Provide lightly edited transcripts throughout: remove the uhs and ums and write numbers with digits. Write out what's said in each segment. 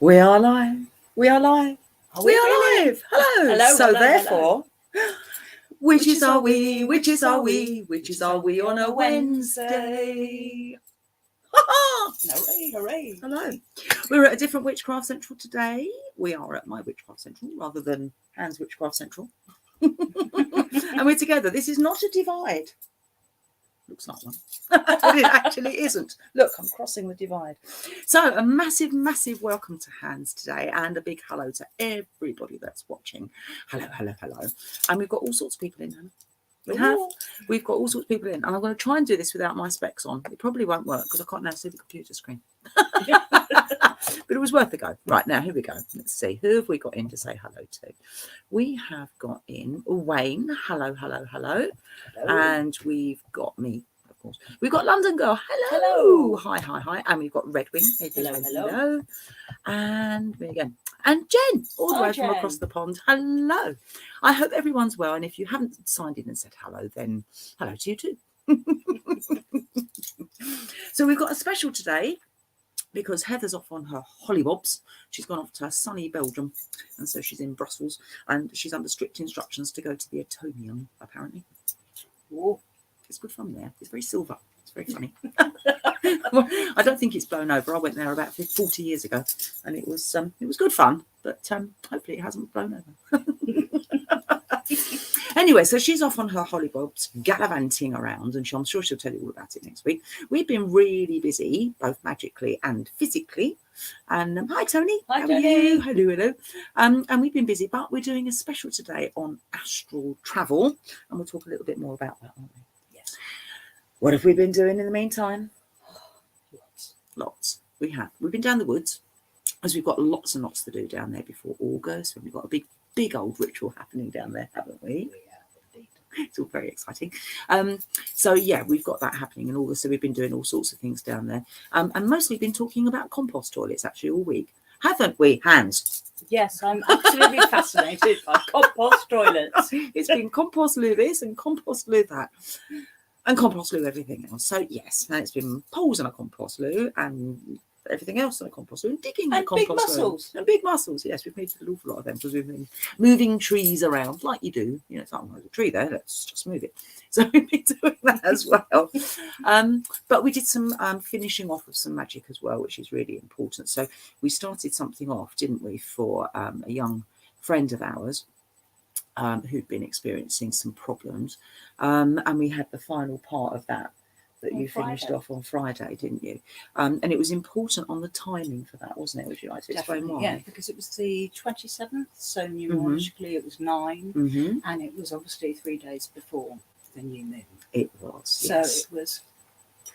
We are live. We are live. We are live. Hello. So hello, therefore, hello. Witches are we? Witches are we? Witches are we on a Wednesday? Hooray, hooray. Hello. We're at a different Witchcraft Central today. We are at my Witchcraft Central rather than Anne's Witchcraft Central. And we're together. This is not a divide. Looks like one, but it actually isn't. Look, I'm crossing the divide. So a massive, massive welcome to Hans today, and a big hello to everybody that's watching. Hello, hello, hello. And we've got all sorts of people in, Hannah. We've got all sorts of people in, and I'm going to try and do this without my specs on. It probably won't work because I can't now see the computer screen. But it was worth a go. Right, now here we go. Let's see, who have we got in to say hello to? We have got in Wayne. Hello, hello, hello. And we've got me, of course. We've got London Girl. Hello. Hi, hi, hi. And we've got Redwing. Hello, hello. And me again. And Jen, all the way from across the pond. Hello. I hope everyone's well. And if you haven't signed in and said hello, then hello to you too. So we've got a special today, because Heather's off on her hollybobs. She's gone off to sunny Belgium, and so she's in Brussels, and she's under strict instructions to go to the Atomium, apparently. Oh, it's good fun there. It's very silver. It's very funny. Well, I don't think it's blown over. I went there about 40 years ago, and it was good fun, but hopefully it hasn't blown over. Anyway, so she's off on her hollybobs, gallivanting around, and I'm sure she'll tell you all about it next week. We've been really busy, both magically and physically. And hi, Tony. Hi, how Tony. are you? Hello, hello. And we've been busy, but we're doing a special today on astral travel, and we'll talk a little bit more about that, won't we? Yes. What have we been doing in the meantime? Lots. We have. We've been down the woods, as we've got lots and lots to do down there before August, when we've got a big old ritual happening down there, haven't we? It's all very exciting. So yeah, we've got that happening in August. So we've been doing all sorts of things down there, and mostly been talking about compost toilets actually all week, haven't we, Hans? Yes, I'm absolutely fascinated by compost toilets. It's been compost loo this and compost loo that, and compost loo everything else. So yes, and it's been poles in a compost loo and everything else in a compost loo, and digging and the compost big mussels. loo. And big mussels. Yes, we've made an awful lot of them because we've been moving trees around like you do. You know, it's like, there's a tree there, let's just move it. So we've been doing that as well. But we did some finishing off of some magic as well, which is really important. So we started something off, didn't we, for a young friend of ours who'd been experiencing some problems. And we had the final part of that you finished off on Friday, didn't you? And it was important on the timing for that, wasn't it? Would you like to explain why? Yeah, because it was the 27th, so numerologically it was 9, and it was obviously 3 days before the new moon. It was, so yes. It was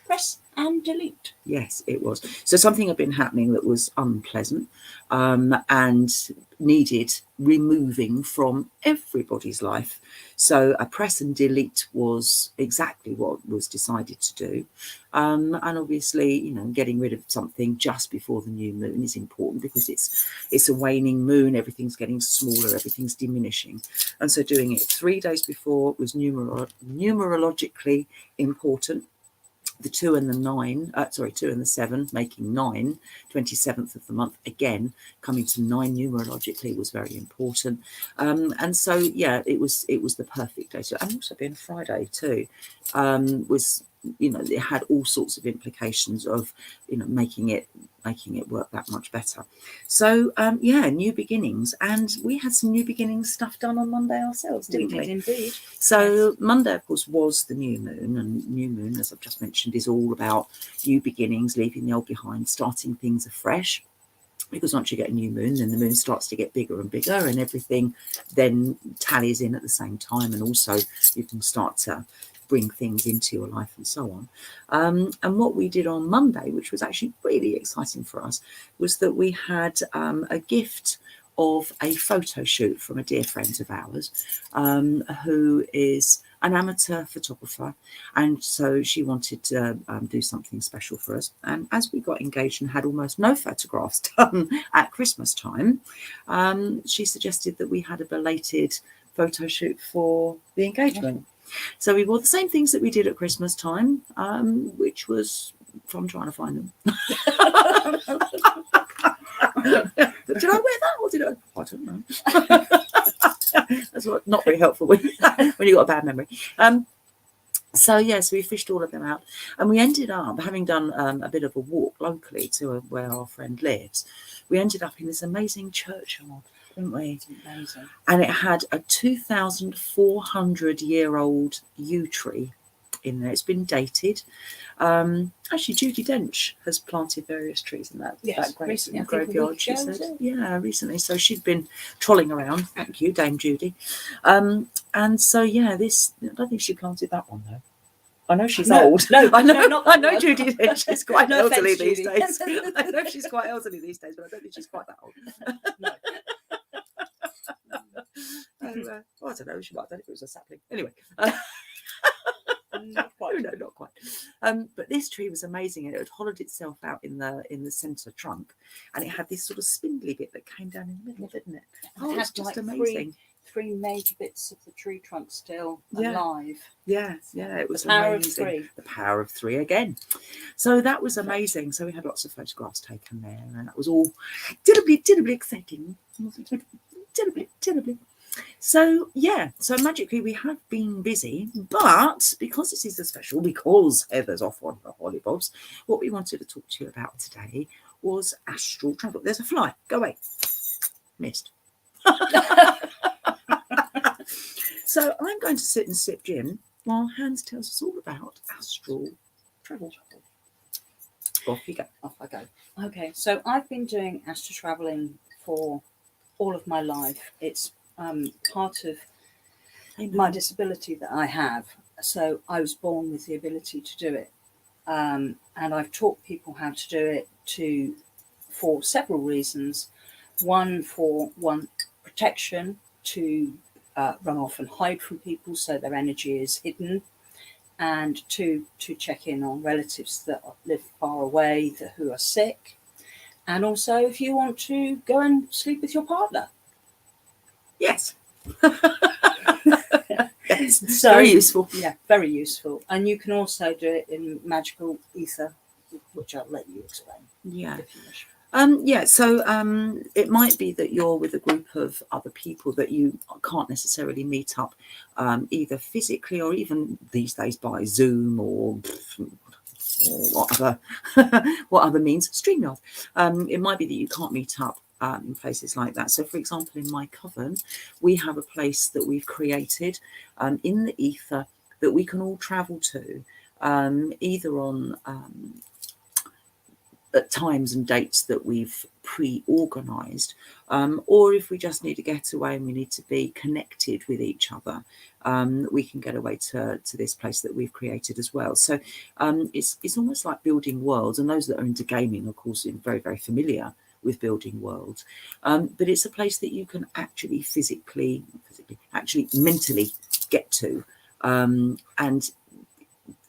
press and delete. Yes, it was. So something had been happening that was unpleasant and needed removing from everybody's life. So a press and delete was exactly what was decided to do. And obviously, you know, getting rid of something just before the new moon is important because it's a waning moon, everything's getting smaller, everything's diminishing. And so doing it 3 days before was numerologically important. The 2 and the 2 and the 7 making 9, 27th of the month, again coming to 9 numerologically was very important. And so yeah, it was the perfect day. So, and also being Friday too was, you know, it had all sorts of implications of, you know, making it work that much better. So yeah, new beginnings, and we had some new beginnings stuff done on Monday ourselves, didn't we? We did indeed. So yes. Monday, of course, was the new moon, and new moon, as I've just mentioned, is all about new beginnings, leaving the old behind, starting things afresh. Because once you get a new moon, then the moon starts to get bigger and bigger, and everything then tallies in at the same time, and also you can start to bring things into your life and so on. And what we did on Monday, which was actually really exciting for us, was that we had a gift of a photo shoot from a dear friend of ours who is an amateur photographer, and so she wanted to do something special for us. And as we got engaged and had almost no photographs done at Christmas time, she suggested that we had a belated photo shoot for the engagement. So we wore the same things that we did at Christmas time, which was from trying to find them. Did I wear that or did I don't know. That's not very helpful when you've got a bad memory. So yes, we fished all of them out, and we ended up having done a bit of a walk locally to where our friend lives. We ended up in this amazing churchyard, didn't we? It's amazing. And it had a 2,400-year-old yew tree in there. It's been dated. Actually, Judy Dench has planted various trees in that great graveyard. She said, recently. So she'd been trolling around. Thank you, Dame Judy. And so I don't think she planted that one though. I know she's old. No, I know. not I know Judy. She's quite No elderly offense, these Judy. days. I know she's quite elderly these days, but I don't think she's quite that old. No. I don't know. She might have done it if it was a sapling. Anyway. Not quite. No, not quite. But this tree was amazing, and it had hollowed itself out in the centre trunk, and it had this sort of spindly bit that came down in the middle, didn't it? Oh, it it's had just like amazing. Three major bits of the tree trunk still alive. Yeah, it was the power amazing. of 3. The power of 3 again. So that was amazing. So we had lots of photographs taken there, and that was all terribly exciting. Terribly. So magically we have been busy, but because this is a special, because Heather's off on her hollybobs, what we wanted to talk to you about today was astral travel. There's a fly. Go away. Missed. So I'm going to sit and sip gin while Hans tells us all about astral travel. Off you go. Off I go. Okay, so I've been doing astral traveling for all of my life. It's part of my disability that I have. So I was born with the ability to do it. And I've taught people how to do it for several reasons. One, for protection, to run off and hide from people so their energy is hidden, and to check in on relatives that live far away, who are sick, and also if you want to go and sleep with your partner. Yes. Yes. So, very useful. Yeah, very useful. And you can also do it in magical ether, which I'll let you explain. Yeah. If you wish. So it might be that you're with a group of other people that you can't necessarily meet up either physically or even these days by Zoom or what other means, StreamYard. It might be that you can't meet up in places like that. So, for example, in my coven, we have a place that we've created in the ether that we can all travel to, either on at times and dates that we've pre-organised, or if we just need to get away and we need to be connected with each other, we can get away to this place that we've created as well. So it's almost like building worlds, and those that are into gaming, of course, are very, very familiar with building worlds. But it's a place that you can actually mentally get to, and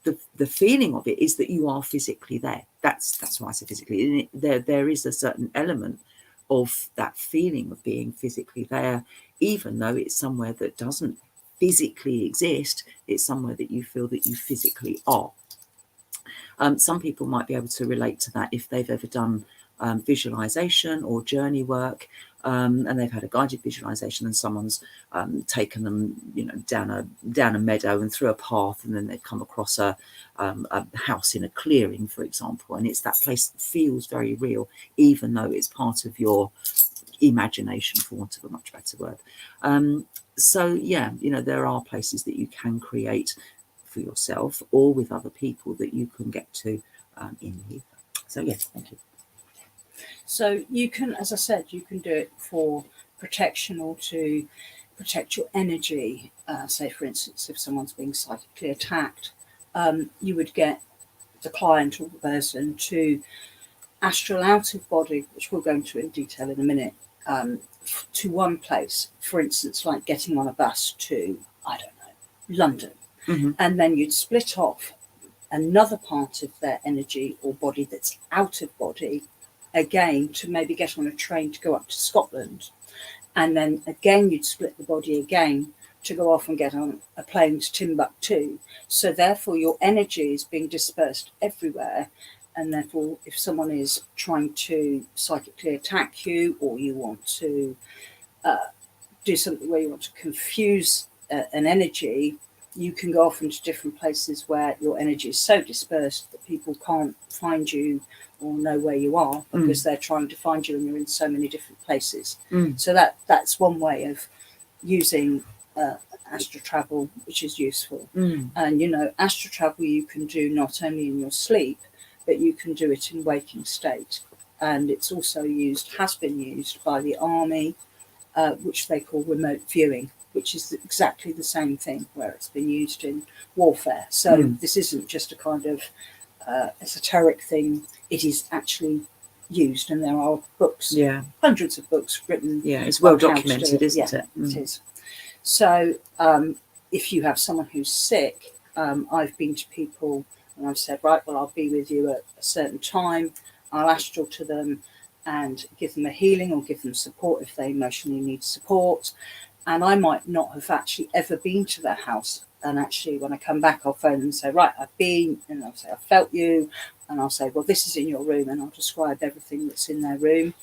the feeling of it is that you are physically there. That's why I say physically. There is a certain element of that feeling of being physically there, even though it's somewhere that doesn't physically exist. It's somewhere that you feel that you physically are. Some people might be able to relate to that if they've ever done visualization or journey work, and they've had a guided visualization and someone's taken them, down a meadow and through a path, and then they've come across a house in a clearing, for example, and it's that place that feels very real, even though it's part of your imagination, for want of a much better word. There are places that you can create for yourself or with other people that you can get to in the ether. So yes, thank you. So you can, as I said, you can do it for protection or to protect your energy. Say, for instance, if someone's being psychically attacked, you would get the client or the person to astral out of body, which we'll go into in detail in a minute, to one place. For instance, like getting on a bus to, I don't know, London. Mm-hmm. And then you'd split off another part of their energy or body that's out of body, again, to maybe get on a train to go up to Scotland. And then again, you'd split the body again to go off and get on a plane to Timbuktu. So therefore, your energy is being dispersed everywhere. and therefore if someone is trying to psychically attack you, or you want to do something where you want to confuse an energy, you can go off into different places where your energy is so dispersed that people can't find you or know where you are, because they're trying to find you and you're in so many different places. So that's one way of using astral travel, which is useful. And astral travel you can do not only in your sleep, but you can do it in waking state. And it's also has been used by the army, which they call remote viewing, which is exactly the same thing, where it's been used in warfare. So this isn't just a kind of esoteric thing. It is actually used, and there are books, hundreds of books written. Yeah, it's well documented, isn't it? It is. So if you have someone who's sick, I've been to people and I've said, right, well, I'll be with you at a certain time. I'll astral to them and give them a healing or give them support if they emotionally need support. And I might not have actually ever been to their house. And actually, when I come back, I'll phone them and say, right, I've been, and I'll say, I felt you. And I'll say, well, this is in your room. And I'll describe everything that's in their room.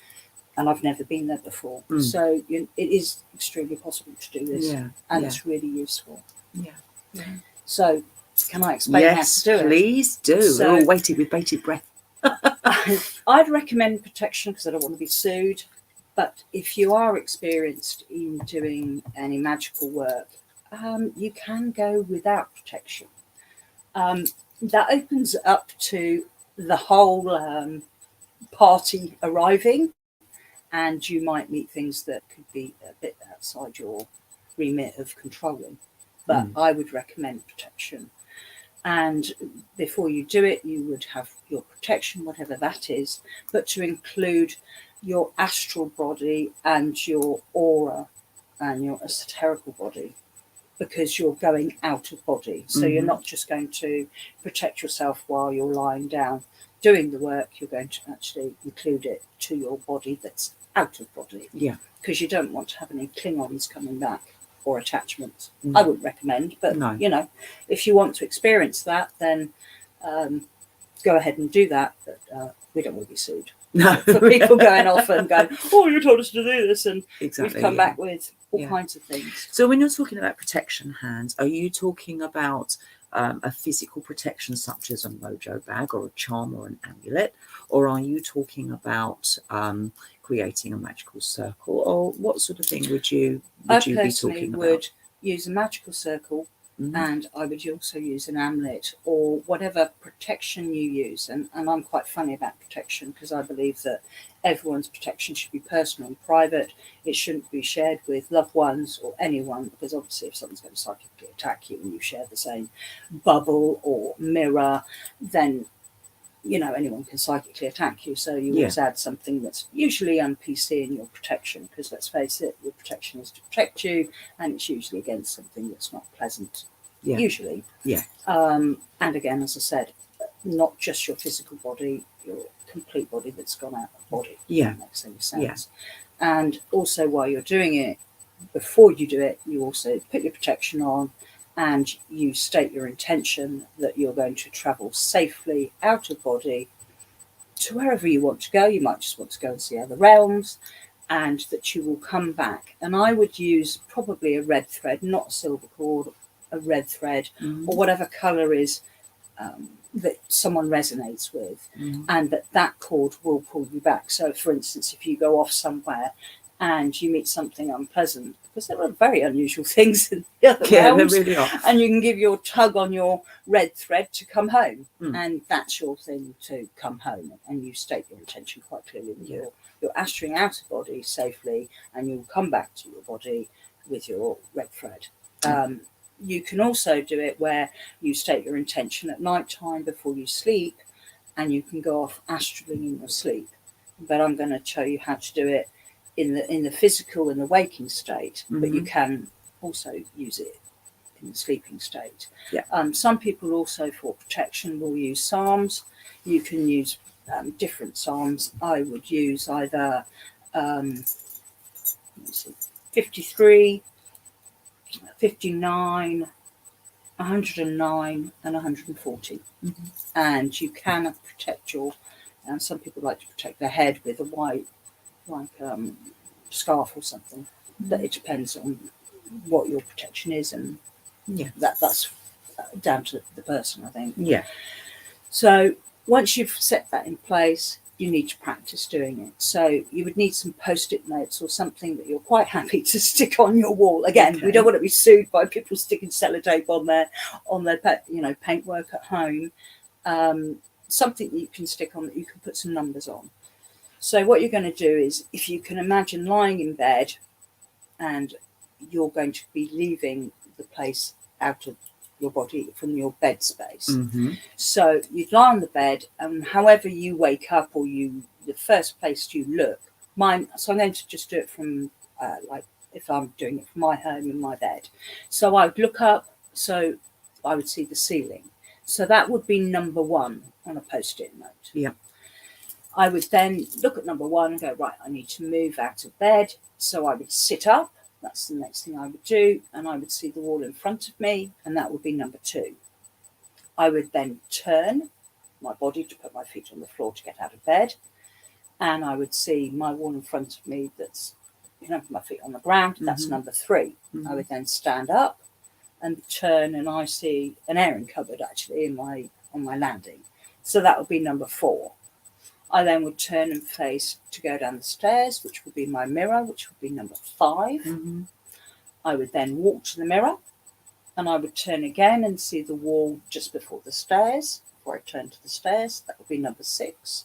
And I've never been there before. So it is extremely possible to do this. And it's really useful. So can I explain how to do it? Yes, please do. So, we're all waiting with bated breath. I'd recommend protection because I don't want to be sued. But if you are experienced in doing any magical work, you can go without protection. That opens up to the whole party arriving, and you might meet things that could be a bit outside your remit of controlling. But I would recommend protection. And before you do it, you would have your protection, whatever that is, but to include your astral body and your aura and your esoterical body, because you're going out of body. So you're not just going to protect yourself while you're lying down doing the work, you're going to actually include it to your body that's out of body. Yeah. Because you don't want to have any Klingons coming back or attachments. I wouldn't recommend, but if you want to experience that, then go ahead and do that. But we don't want to be sued. No. For people going off and going, oh, you told us to do this, and we've come back with all kinds of things. So when you're talking about protection hands, are you talking about a physical protection such as a mojo bag or a charm or an amulet, or are you talking about creating a magical circle, or what sort of thing would you be talking about? I personally would use a magical circle, and I would also use an amulet or whatever protection you use. And I'm quite funny about protection because I believe that everyone's protection should be personal and private. It shouldn't be shared with loved ones or anyone, because obviously if someone's going to psychically attack you and you share the same bubble or mirror, then anyone can psychically attack you. So you always add something that's usually PC in your protection, because let's face it, your protection is to protect you, and it's usually against something that's not pleasant. Usually. And again, as I said, not just your physical body, your complete body that's gone out of body. That makes any sense. And also, while you're doing it, before you do it, you also put your protection on, and you state your intention that you're going to travel safely out of body to wherever you want to go. You might just want to go and see other realms, and that you will come back. And I would use probably a red thread, not a silver cord, a red thread, or whatever colour is that someone resonates with, and that cord will pull you back. So, for instance, if you go off somewhere and you meet something unpleasant, because there are very unusual things in the other realms, there really are. And you can give your tug on your red thread to come home, and that's your thing to come home, and you state your intention quite clearly that you're astraling out of body safely, and you'll come back to your body with your red thread. You can also do it where you state your intention at night time before you sleep, and you can go off astraling in your sleep. But I'm going to show you how to do it in the physical and the waking state, but you can also use it in the sleeping state. Some people also, for protection, will use psalms. You can use different psalms. I would use either 53, 59, 109 and 140. And you can protect and some people like to protect their head with a white, like scarf or something. That it depends on what your protection is, and that's down to the person, I think. Yeah. So once you've set that in place, you need to practice doing it. So you would need some post-it notes or something that you're quite happy to stick on your wall. Again, we don't want to be sued by people sticking sellotape on their paintwork at home. Something that you can stick on that you can put some numbers on. So what you're going to do is, if you can imagine lying in bed and you're going to be leaving the place out of your body from your bed space. So you'd lie on the bed, and however you wake up, or the first place you look, so I'm going to just do it from like if I'm doing it from my home in my bed. So I would look up, so I would see the ceiling. So that would be number 1 on a post-it note. Yeah. I would then look at number 1 and go, right, I need to move out of bed. So I would sit up. That's the next thing I would do. And I would see the wall in front of me, and that would be number 2. I would then turn my body to put my feet on the floor to get out of bed. And I would see my wall in front of me that's, my feet on the ground. That's number 3. I would then stand up and turn, and I see an airing cupboard actually on my landing. So that would be number 4. I then would turn and face to go down the stairs, which would be my mirror, which would be number 5. I would then walk to the mirror, and I would turn again and see the wall just before the stairs. Before I turn to the stairs, that would be number 6.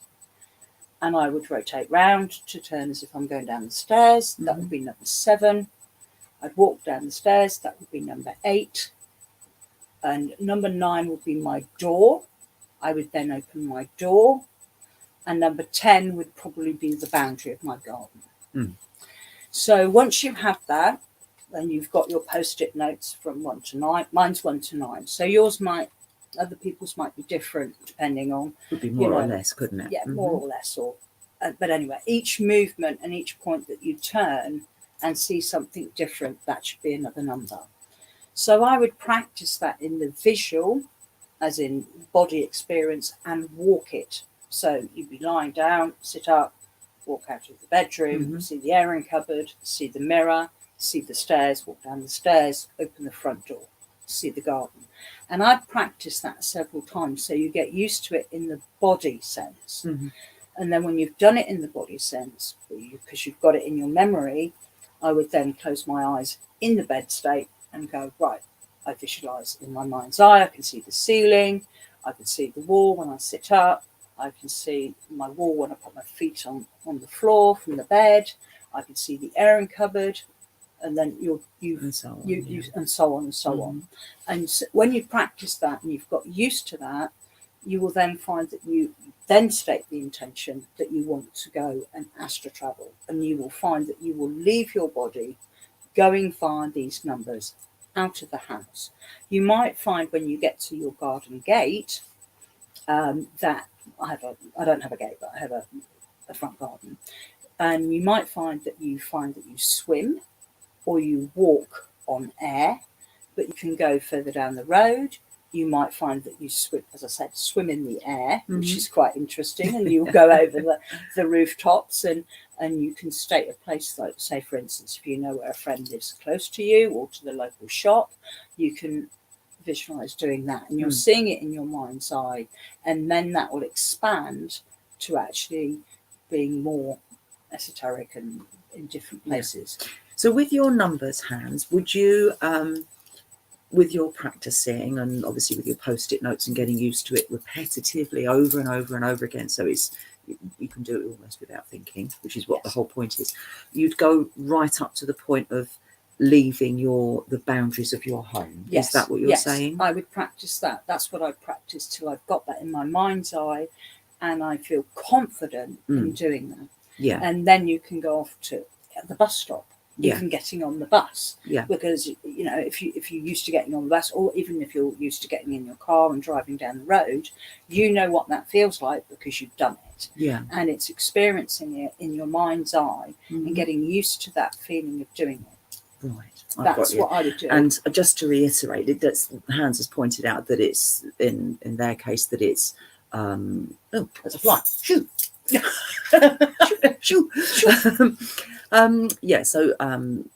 And I would rotate round to turn as if I'm going down the stairs. That would be number 7. I'd walk down the stairs. That would be number 8. And number 9 would be my door. I would then open my door. And number 10 would probably be the boundary of my garden. So once you have that, then you've got your post-it notes from 1 to 9. Mine's 1 to 9. So other people's might be different depending on. Could be more or less, couldn't it? Yeah, more or less. But anyway, each movement and each point that you turn and see something different, that should be another number. So I would practice that in the visual, as in body experience, and walk it. So you'd be lying down, sit up, walk out of the bedroom, see the airing cupboard, see the mirror, see the stairs, walk down the stairs, open the front door, see the garden. And I'd practice that several times so you get used to it in the body sense. And then when you've done it in the body sense, because you've got it in your memory, I would then close my eyes in the bed state and go, right, I visualise in my mind's eye, I can see the ceiling, I can see the wall when I sit up, I can see my wall when I put my feet on the floor from the bed. I can see the airing cupboard, and then and so on and so on. And so when you practice that and you've got used to that, you will then find that you then state the intention that you want to go and astral travel, and you will find that you will leave your body going via these numbers out of the house. You might find when you get to your garden gate that I don't have a gate, but I have a front garden. And you might find that you swim or you walk on air, but you can go further down the road. You might find that you swim, as I said, swim in the air, which is quite interesting. And you'll go over the rooftops and you can stay at a place like, say, for instance, if you know where a friend lives close to you or to the local shop, you can visualize doing that, and you're seeing it in your mind's eye, and then that will expand to actually being more esoteric and in different places. So with your numbers hands, would you with your practicing and obviously with your post-it notes and getting used to it repetitively over and over and over again, so you can do it almost without thinking, which is what the whole point is, you'd go right up to the point of leaving the boundaries of your home. Yes. Is that what you're saying? I would practice that. That's what I practice till I've got that in my mind's eye and I feel confident in doing that. Yeah. And then you can go off to the bus stop, even getting on the bus. Yeah. Because, if you're used to getting on the bus, or even if you're used to getting in your car and driving down the road, you know what that feels like because you've done it. Yeah. And it's experiencing it in your mind's eye and getting used to that feeling of doing it. Right. That's what I would do. And just to reiterate, Hans has pointed out that it's in their case that it's oh, there's a fly. Shoo. Shoo. Yeah. So Hans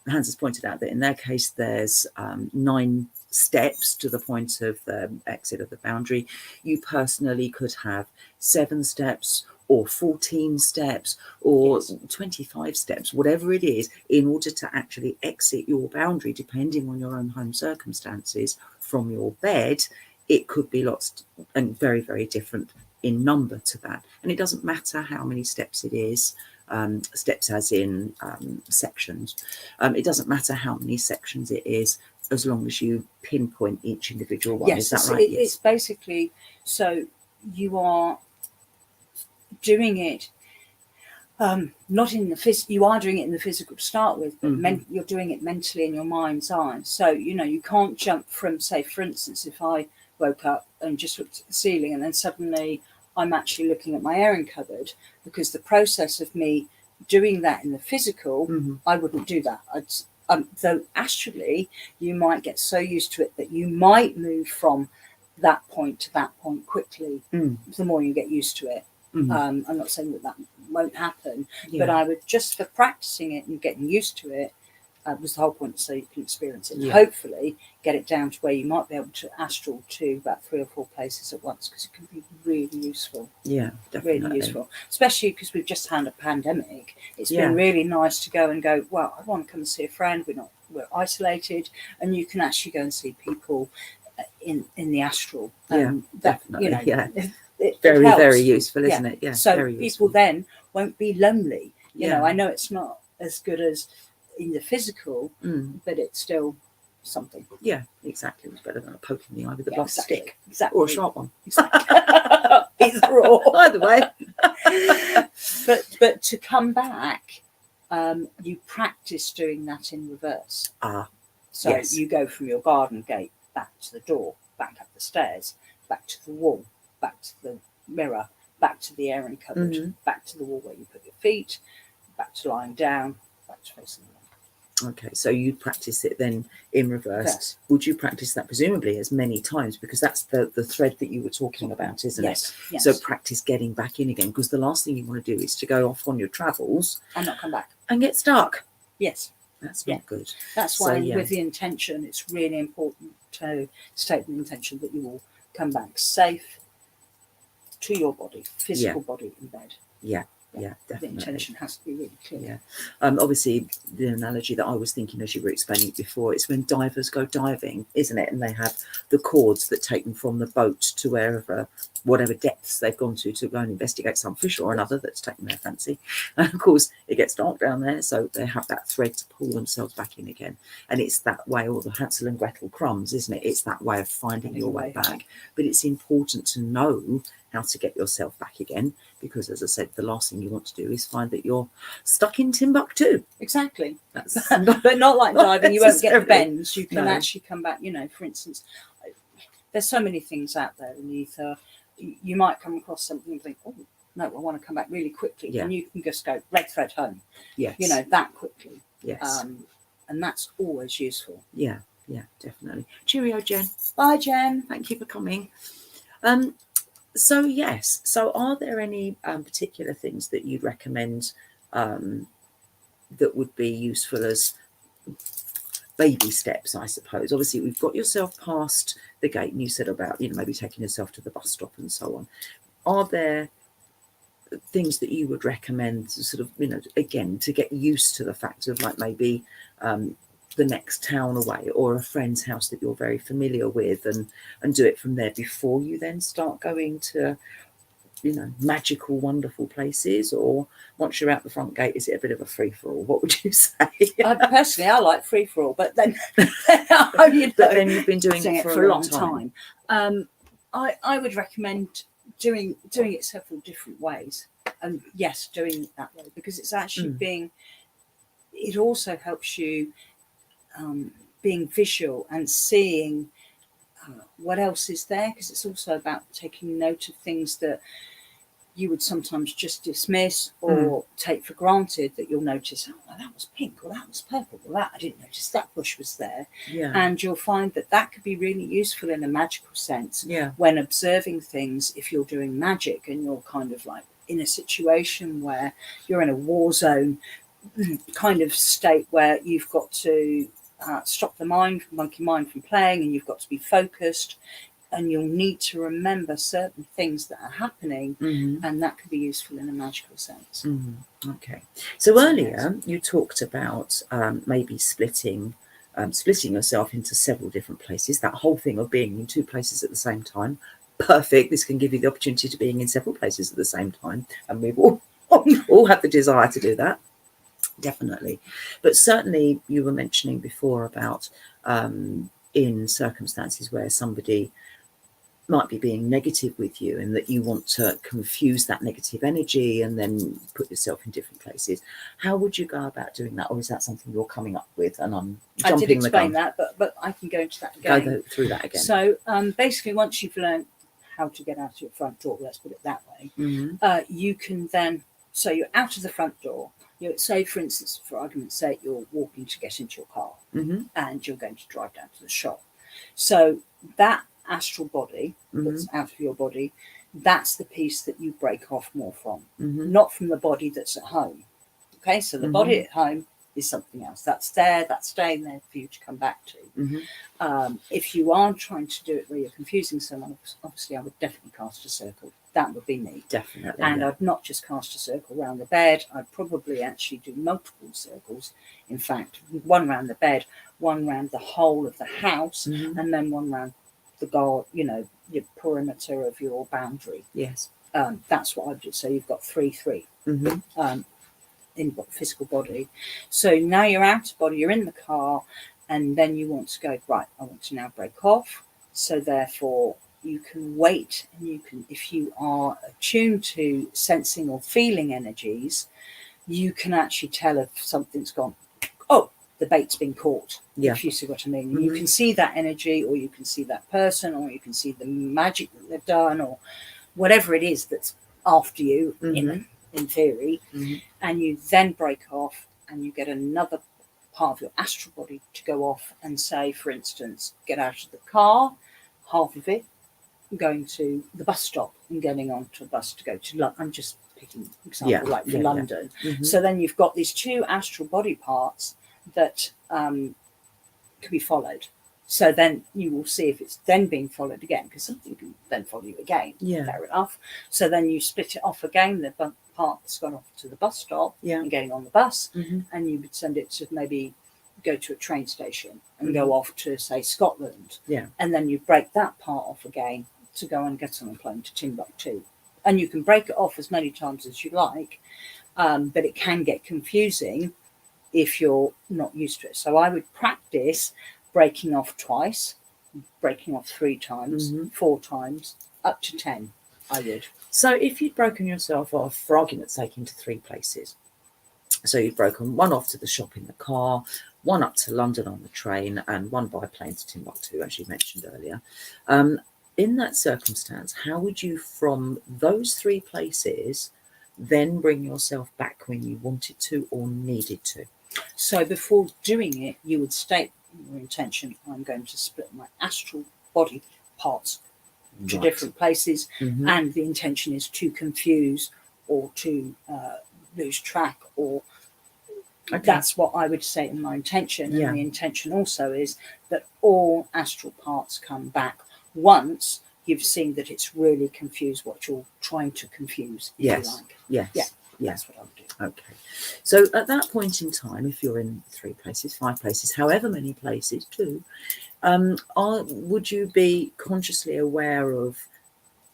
has pointed out that in their case there's 9 steps to the point of the exit of the boundary. You personally could have 7 steps or 14 steps or 25 steps, whatever it is, in order to actually exit your boundary, depending on your own home circumstances, from your bed. It could be lots and very, very different in number to that. And it doesn't matter how many steps it is, steps as in sections. It doesn't matter how many sections it is, as long as you pinpoint each individual one. Yes, is that right? It's basically, so you are doing it not in the you are doing it in the physical to start with, but you're doing it mentally in your mind's eye. So you can't jump from, say, for instance, if I woke up and just looked at the ceiling and then suddenly I'm actually looking at my airing cupboard, because the process of me doing that in the physical, I wouldn't do that. Though astrally you might get so used to it that you might move from that point to that point quickly, the more you get used to it. I'm not saying that won't happen, but I would, just for practicing it and getting used to it, was the whole point, so you can experience it and hopefully get it down to where you might be able to astral to about 3 or 4 places at once, because it can be really useful. Yeah, definitely. Really useful, especially because we've just had a pandemic. It's been really nice to go, well, I want to come and see a friend, we're isolated, and you can actually go and see people in the astral. Definitely. It very helps. Very useful, isn't it? Yeah. So very people useful. then won't be lonely. I know it's not as good as in the physical, but it's still something. Yeah, exactly. It's better than a poke in the eye with a blunt stick. Exactly. Or a sharp one. Exactly. Either or. Either way. But to come back, you practice doing that in reverse. So you go from your garden gate back to the door, back up the stairs, back to the wall, back to the mirror, back to the airing cupboard, back to the wall where you put your feet, back to lying down, back to facing the wall. Okay, so you practice it then in reverse. Yes. Would you practice that presumably as many times? Because that's the thread that you were talking about, isn't it? Yes. So practice getting back in again, because the last thing you want to do is to go off on your travels and not come back and get stuck. Yes. That's not good. That's why with the intention, it's really important to state the intention that you will come back safe to your body, physical body in bed. Yeah, definitely. The intention has to be really clear. Obviously, the analogy that I was thinking as you were explaining it before, it's when divers go diving, isn't it? And they have the cords that take them from the boat to whatever depths they've gone to go and investigate some fish or another that's taken their fancy. And of course, it gets dark down there, so they have that thread to pull themselves back in again. And it's that way, or the Hansel and Gretel crumbs, isn't it? It's that way of finding your way back. But it's important to know how to get yourself back again, because as I said, the last thing you want to do is find that you're stuck in Timbuktu. Exactly. That's but not like diving. You won't get the bends. You can actually come back. For instance, there's so many things out there in the ether. You might come across something and think, oh no, I want to come back really quickly, and you can just go red thread home. Yes. That quickly. Yes. And that's always useful. Yeah, definitely. Cheerio, Jen. Bye, Jen. Thank you for coming. So yes, so are there any particular things that you'd recommend that would be useful as baby steps, I suppose? Obviously, we've got yourself past the gate, and you said about, maybe taking yourself to the bus stop and so on. Are there things that you would recommend to sort of, again, to get used to the fact of, like, maybe the next town away or a friend's house that you're very familiar with, and do it from there before you then start going to magical, wonderful places? Or once you're out the front gate, is it a bit of a free-for-all? What would you say? Personally, I like free-for-all, but then but then you've been doing it for a long time. I would recommend doing it several different ways, and yes, doing it that way, because it's actually it also helps you being visual and seeing what else is there, because it's also about taking note of things that you would sometimes just dismiss or take for granted, that you'll notice, oh, well, that was pink, or that was purple, or that I didn't notice that bush was there. Yeah. And you'll find that that could be really useful in a magical sense Yeah. when observing things. If you're doing magic and you're kind of like in a situation where you're in a war zone kind of state, where you've got to stop the monkey mind from playing, and you've got to be focused, and you'll need to remember certain things that are happening, and that can be useful in a magical sense. Okay. So earlier you talked about maybe splitting yourself into several different places. That whole thing of being in two places at the same time, perfect. This can give you the opportunity to being in several places at the same time, and we've all have the desire to do that. Definitely. But certainly you were mentioning before about in circumstances where somebody might be being negative with you, and that you want to confuse that negative energy and then put yourself in different places. How would you go about doing that? Or is that something you're coming up with and I'm jumping I did explain the gun? that, but I can go into that again. Go through that again. So basically, once you've learned how to get out of your front door, let's put it that way, you can then, so you're out of the front door. You say, for instance, for argument's sake, you're walking to get into your car, and you're going to drive down to the shop. So that astral body that's out of your body, that's the piece that you break off more from, not from the body that's at home. Okay, so the body at home is something else. That's there, that's staying there for you to come back to. If you are trying to do it where you're confusing someone, obviously I would definitely cast a circle. That would be me. Definitely. And I'd not just cast a circle around the bed. I'd probably actually do multiple circles. In fact, one around the bed, one around the whole of the house, and then one around the guard, your perimeter of your boundary. Yes. That's what I do. So you've got 3 in physical body. So now you're out of body, you're in the car, and then you want to go, right, I want to now break off. So therefore you can wait, and you can, if you are attuned to sensing or feeling energies, you can actually tell if something's gone, oh, the bait's been caught, if you see what I mean. You can see that energy, or you can see that person, or you can see the magic that they've done, or whatever it is that's after you in theory, and you then break off, and you get another part of your astral body to go off and say, for instance, get out of the car, half of it going to the bus stop and getting onto a bus to go to London. I'm just picking an example, for London. So then you've got these two astral body parts that can be followed. So then you will see if it's then being followed again, because something can then follow you again. Fair enough. So then you split it off again, the part that's gone off to the bus stop and getting on the bus, and you would send it to maybe go to a train station and go off to, say, Scotland. And then you break that part off again to go and get on a plane to Timbuktu. And you can break it off as many times as you like, but it can get confusing if you're not used to it. So I would practice breaking off twice, breaking off 3 times, 4 times, up to 10, I would. So if you'd broken yourself off, for argument's sake, into 3 places, so you'd broken one off to the shop in the car, one up to London on the train, and one by plane to Timbuktu, as you mentioned earlier. In that circumstance, how would you, from those 3 places, then bring yourself back when you wanted to or needed to? So before doing it, you would state your intention: I'm going to split my astral body parts to different places, and the intention is to confuse or to lose track, or that's what I would say in my intention. And the intention also is that all astral parts come back once you've seen that it's really confused what you're trying to confuse, if you like. That's what I would do. Okay. So at that point in time, if you're in 3 places, 5 places, however many places too, would you be consciously aware of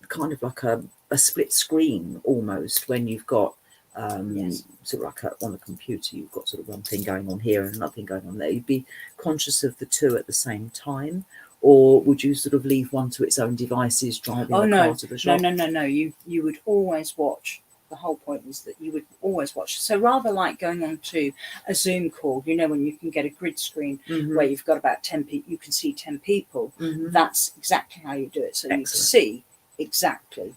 kind of like a split screen almost, when you've got sort of like on a computer, you've got sort of one thing going on here and another thing going on there? You'd be conscious of the 2 at the same time? Or would you sort of leave one to its own devices, driving the car to the shop? No. You would always watch. The whole point is that you would always watch. So rather like going on to a Zoom call, when you can get a grid screen where you've got about 10 people, you can see 10 people. That's exactly how you do it. So you see exactly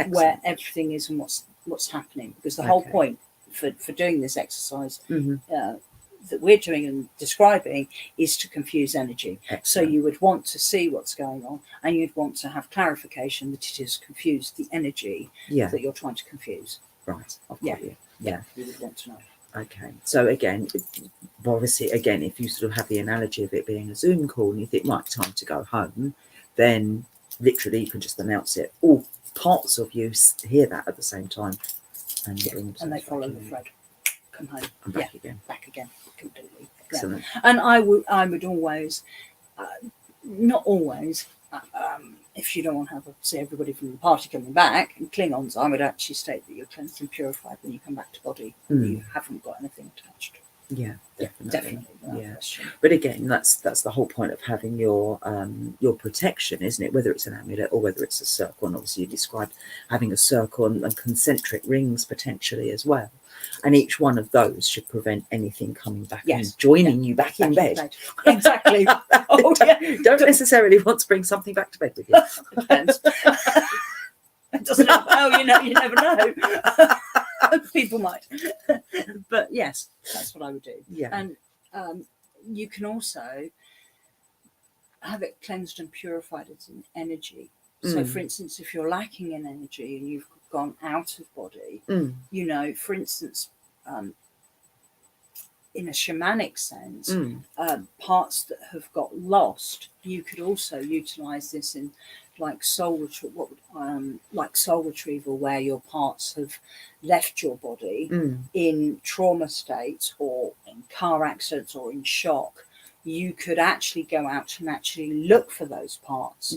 where everything is and what's happening. Because the whole point for doing this exercise that we're doing and describing is to confuse energy. Excellent. So you would want to see what's going on, and you'd want to have clarification that it has confused the energy that you're trying to confuse. Right. I've got you. Yeah. You would want to know. Okay. So again, obviously, again, if you sort of have the analogy of it being a Zoom call and you think, right, time to go home, then literally you can just announce it. All parts of you hear that at the same time. And they follow the thread. Come home. And back again. Back again. Completely. Excellent. Yeah. And I would always, not always, if you don't want to have see everybody from the party coming back, and Klingons, I would actually state that you're cleansed and purified when you come back to body. You haven't got anything attached. Yeah, definitely. Yeah, question. But again, that's the whole point of having your protection, isn't it? Whether it's an amulet or whether it's a circle, and obviously you described having a circle and concentric rings potentially as well. And each one of those should prevent anything coming back and joining you back in bed. Exactly. Don't necessarily want to bring something back to bed with you. Depends. It doesn't. Oh, you never know. People might. But yes, that's what I would do. Yeah. And you can also have it cleansed and purified as an energy. So, for instance, if you're lacking in energy and you've gone out of body, for instance, in a shamanic sense, parts that have got lost, you could also utilize this in like soul retrieval, where your parts have left your body in trauma states or in car accidents or in shock. You could actually go out and actually look for those parts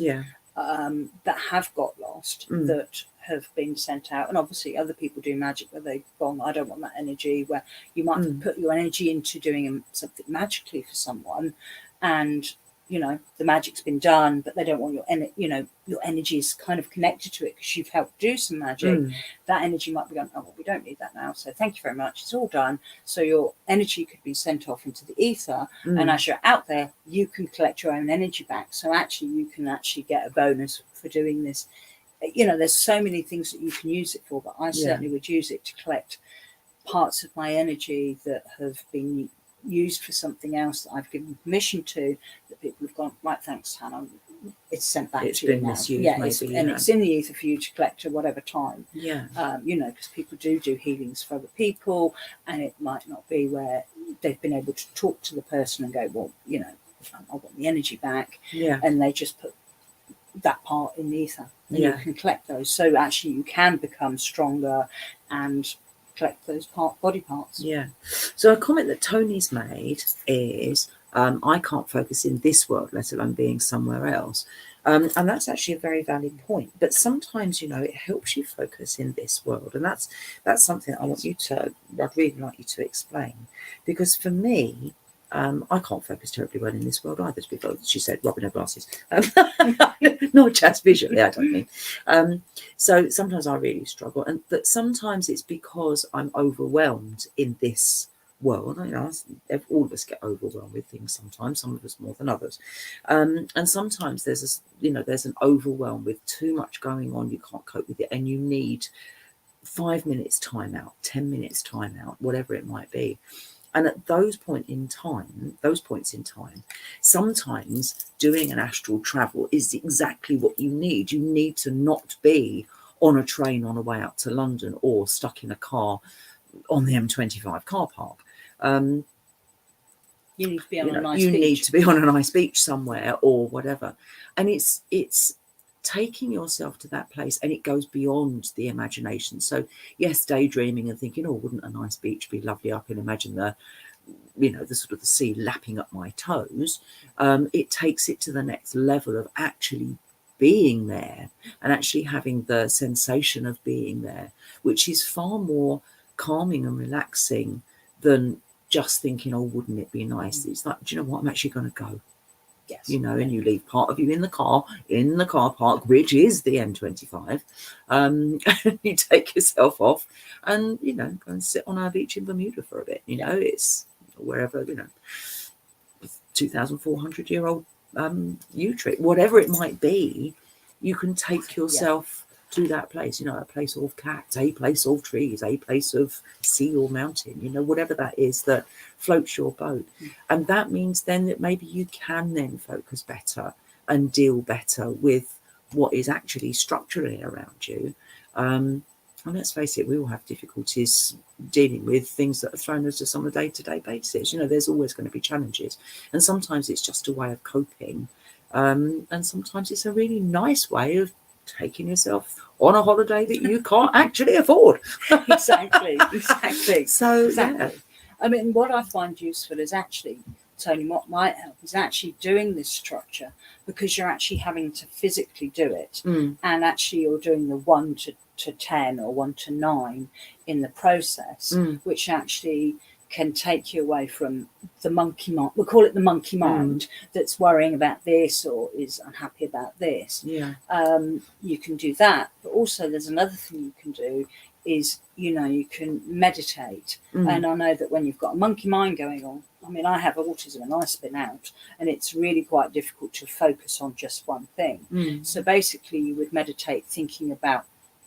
that have got lost, that have been sent out. And obviously other people do magic where they've gone, I don't want that energy, where you might put your energy into doing something magically for someone, and the magic's been done, but they don't want your energy is kind of connected to it because you've helped do some magic. That energy might be going, oh, well, we don't need that now, so thank you very much, it's all done. So your energy could be sent off into the ether, and as you're out there, you can collect your own energy back. So actually you can actually get a bonus for doing this. There's so many things that you can use it for, but I certainly would use it to collect parts of my energy that have been used for something else that I've given permission to, that people have gone, right, thanks, Hannah, it's sent back to you now. Misused, it's in the ether for you to collect at whatever time. Because people do healings for other people, and it might not be where they've been able to talk to the person and go, well, I want the energy back, and they just put that part in the ether, and you can collect those. So actually you can become stronger and collect those body parts. So a comment that Tony's made is, I can't focus in this world, let alone being somewhere else. And that's actually a very valid point. But sometimes, it helps you focus in this world. And that's something I'd really like you to explain. Because for me, I can't focus terribly well in this world either, because she said, rubbing her glasses. Not just visually, I don't mean. So sometimes I really struggle, but sometimes it's because I'm overwhelmed in this world. All of us get overwhelmed with things sometimes, some of us more than others. And sometimes there's an overwhelm with too much going on, you can't cope with it, and you need 5 minutes time out, 10 minutes time out, whatever it might be. And at those points in time, sometimes doing an astral travel is exactly what you need. You need to not be on a train on the way up to London or stuck in a car on the M25 car park. You need to be on a nice beach. You need to be on a nice beach somewhere or whatever. And it's taking yourself to that place, and it goes beyond the imagination. So yes, daydreaming and thinking, oh, wouldn't a nice beach be lovely? I can imagine the sort of the sea lapping up my toes. It takes it to the next level of actually being there and actually having the sensation of being there, which is far more calming and relaxing than just thinking, oh, wouldn't it be nice? It's like, do you know what? I'm actually going to go. Yes. And you leave part of you in the car park, which is the M25. And you take yourself off and, go and sit on our beach in Bermuda for a bit. It's wherever, 2,400-year-old U trip, whatever it might be, you can take yourself to that place, a place of cats, a place of trees, a place of sea or mountain, whatever that is that floats your boat. And that means then that maybe you can then focus better and deal better with what is actually structurally around you. And let's face it, we all have difficulties dealing with things that are thrown at us on a day-to-day basis. There's always going to be challenges, and sometimes it's just a way of coping, and sometimes it's a really nice way of taking yourself on a holiday that you can't actually afford. Exactly. So Exactly. yeah. I mean, what I find useful is actually, Tony, what might help is actually doing this structure, because you're actually having to physically do it, and actually you're doing the 1 to 10 or 1 to 9 in the process, which actually can take you away from the monkey mind. We call it the monkey mind, that's worrying about this or is unhappy about this. Yeah. You can do that, but also there's another thing you can do is, you can meditate. And I know that when you've got a monkey mind going on, I mean, I have autism and I spin out, and it's really quite difficult to focus on just one thing. So basically you would meditate thinking about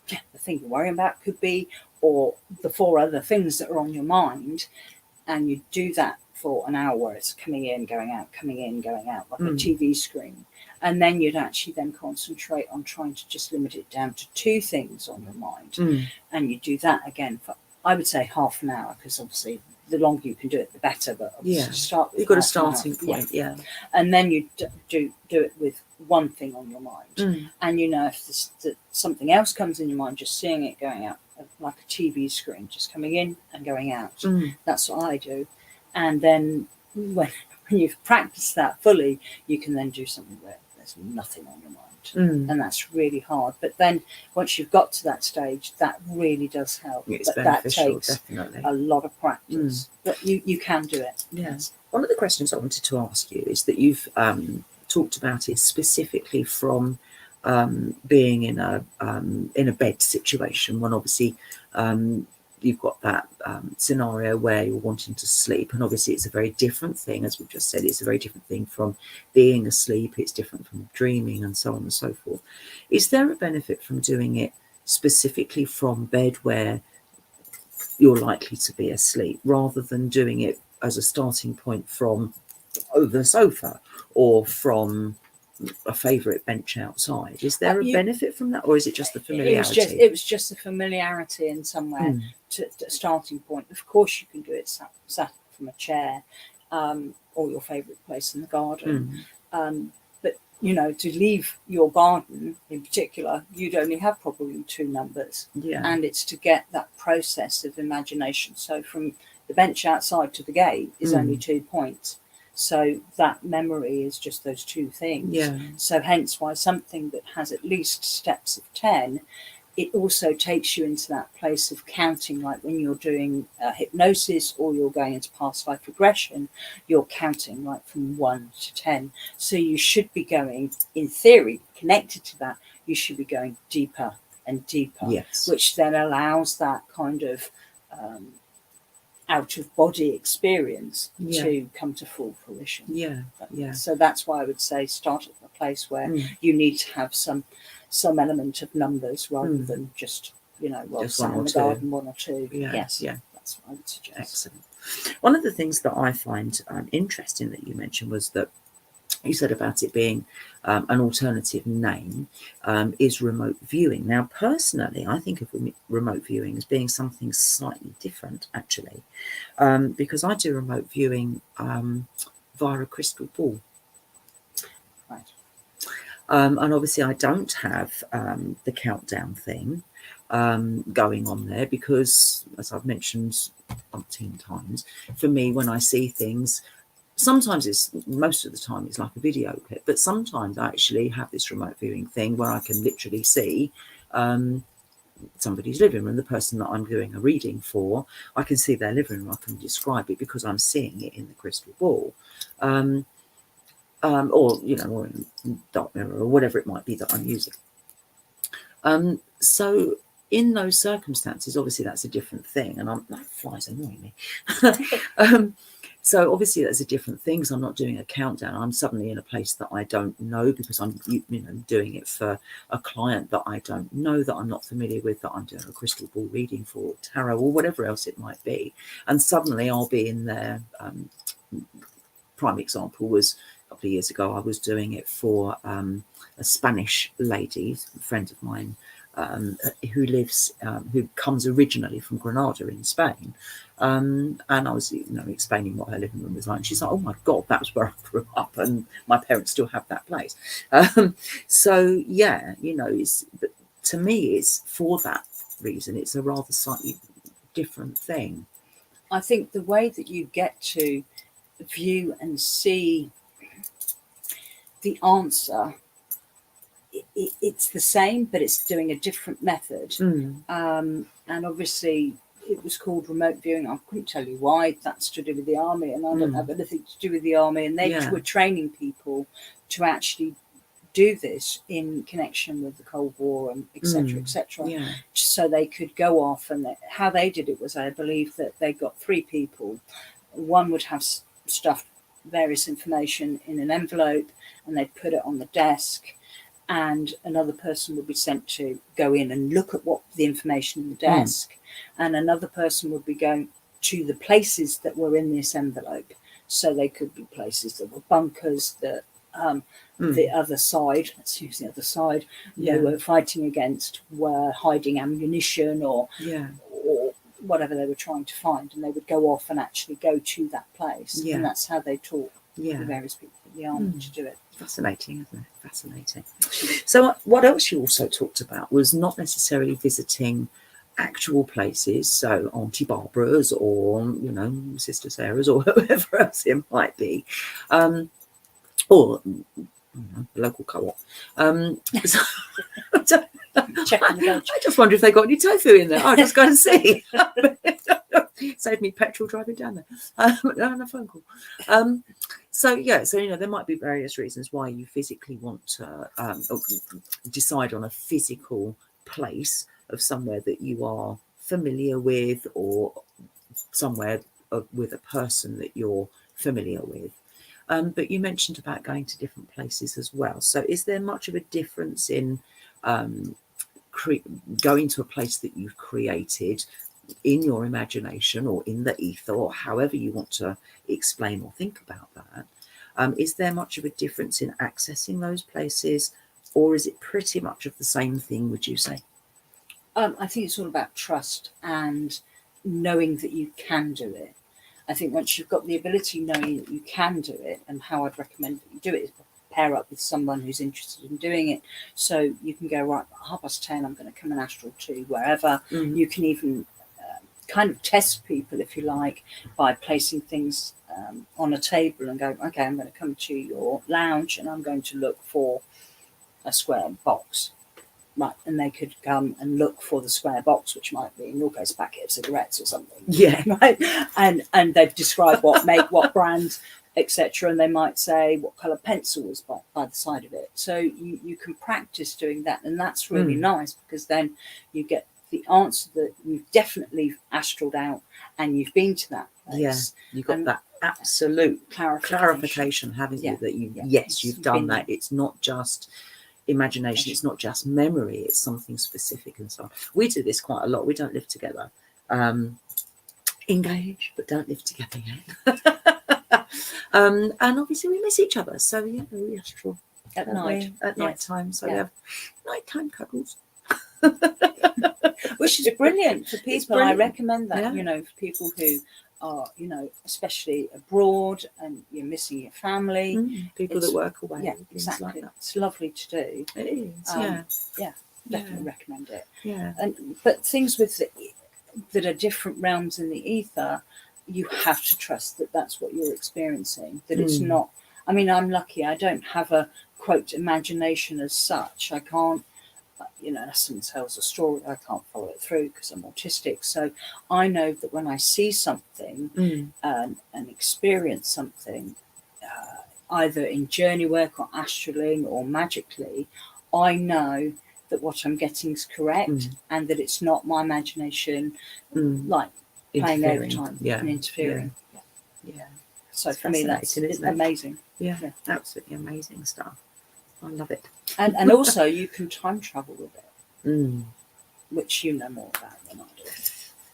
the thing you're worrying about could be, or the 4 other things that are on your mind, and you do that for an hour where it's coming in, going out, coming in, going out, like a TV screen. And then you'd actually then concentrate on trying to just limit it down to 2 things on your mind. And you do that again for, I would say, half an hour, because obviously the longer you can do it, the better. But start with, you've got a starting point. Yeah. And then you do it with 1 thing on your mind. And if something else comes in your mind, just seeing it going out like a TV screen, just coming in and going out. That's what I do. And then when you've practiced that fully, you can then do something where there's nothing on your mind. And that's really hard. But then once you've got to that stage, that really does help. It's but beneficial, that takes definitely a lot of practice. But you can do it. Yes. One of the questions I wanted to ask you is that you've talked about it specifically from being in a bed situation, when obviously you've got that scenario where you're wanting to sleep, and obviously it's a very different thing, as we've just said. It's a very different thing from being asleep. It's different from dreaming, and so on and so forth. Is there a benefit from doing it specifically from bed, where you're likely to be asleep, rather than doing it as a starting point from over the sofa or from a favourite bench outside? Is there a benefit from that, or is it just the familiarity? It was just the familiarity in somewhere to starting point. Of course, you can do it sat from a chair, or your favourite place in the garden. But to leave your garden in particular, you'd only have probably 2 numbers. And it's to get that process of imagination. So from the bench outside to the gate is only 2 points. So that memory is just those 2 things. So hence why something that has at least steps of 10, it also takes you into that place of counting, like when you're doing hypnosis or you're going into past life regression, you're counting like from 1 to 10. So you should be going, in theory, connected to that, you should be going deeper and deeper, which then allows that kind of out of body experience to come to full fruition. So that's why I would say start at a place where you need to have some element of numbers, rather than just just sat 1 or in the 2. garden, 1 or 2. That's what I would suggest. Excellent. One of the things that I find interesting that you mentioned was that you said about it being an alternative name is remote viewing. Now, personally, I think of remote viewing as being something slightly different, actually, because I do remote viewing via a crystal ball. Right. And obviously I don't have the countdown thing going on there, because, as I've mentioned umpteen times, for me, when I see things, sometimes most of the time it's like a video clip, but sometimes I actually have this remote viewing thing where I can literally see somebody's living room. The person that I'm doing a reading for, I can see their living room. I can describe it because I'm seeing it in the crystal ball, or or in dark mirror, or whatever it might be that I'm using. So in those circumstances, obviously that's a different thing, and that fly's annoying me. So obviously that's a different thing, because I'm not doing a countdown. I'm suddenly in a place that I don't know, because I'm doing it for a client that I don't know, that I'm not familiar with, that I'm doing a crystal ball reading for, tarot, or whatever else it might be. And suddenly I'll be in there. Prime example was a couple of years ago. I was doing it for a Spanish lady, a friend of mine, who comes originally from Granada in Spain, and I was explaining what her living room was like. And she's like, "Oh my God, that's where I grew up, and my parents still have that place." So yeah, but to me, it's for that reason. It's a rather slightly different thing. I think the way that you get to view and see the answer, it's the same, but it's doing a different method. And obviously it was called remote viewing. I couldn't tell you why. That's to do with the army, and I don't have anything to do with the army. And they were training people to actually do this in connection with the Cold War, and etc. etc. So they could go off, and how they did it was, I believe, that they got 3 people. One would have stuffed various information in an envelope, and they'd put it on the desk, and another person would be sent to go in and look at what the information in the desk, and another person would be going to the places that were in this envelope. So they could be places that were bunkers, that the other side, let's use the other side, they were fighting against, were hiding ammunition or whatever they were trying to find, and they would go off and actually go to that place. And that's how they taught the various people in the army to do it. Fascinating, isn't it? Fascinating. So what else you also talked about was not necessarily visiting actual places, so Auntie Barbara's or Sister Sarah's or whoever else it might be, or local co-op. I just wonder if they got any tofu in there. I'll just go and see. Save me petrol driving down there and a phone call. So there might be various reasons why you physically want to decide on a physical place of somewhere that you are familiar with, or somewhere with a person that you're familiar with. But you mentioned about going to different places as well. So is there much of a difference in going to a place that you've created in your imagination or in the ether, or however you want to explain or think about that? Is there much of a difference in accessing those places, or is it pretty much of the same thing, would you say? I think it's all about trust and knowing that you can do it. I think once you've got the ability, knowing that you can do it, and how I'd recommend that you do it is pair up with someone who's interested in doing it. So you can go, right, 10:30, I'm going to come and astral to wherever. You can even kind of test people, if you like, by placing things on a table and go, okay, I'm going to come to your lounge and I'm going to look for a square box. Right, and they could come and look for the square box, which might be, in your case, a packet of cigarettes or something. Yeah. Right. And they'd describe what make, what brand, etc. And they might say what colour pencil was by the side of it. So you can practice doing that, and that's really nice, because then you get the answer that you've definitely astraled out and you've been to that place. Yeah, you got that absolute clarification, haven't you? That you've done that. It's not just imagination, it's not just memory, it's something specific and so on. We do this quite a lot. We don't live together, engaged but don't live together yet. And obviously we miss each other, so we astral at night, night time, so we have nighttime cuddles. Which is brilliant for people. I recommend that, for people who are, especially abroad and you're missing your family. People that work away. Yeah, exactly. Like that. It's lovely to do. It is, definitely recommend it. Yeah. But things that are different realms in the ether, you have to trust that that's what you're experiencing, that it's not. I mean, I'm lucky. I don't have a, quote, imagination as such. I can't, unless someone tells a story, I can't follow it through because I'm autistic. So I know that when I see something and experience something, either in journey work or astraling or magically, I know that what I'm getting is correct and that it's not my imagination like playing overtime and interfering. Yeah. So It's for me, that's fascinating, isn't it? amazing. Yeah, Yeah. absolutely amazing stuff. I love it. And also you can time travel with it, Mm. which you know more about than I do.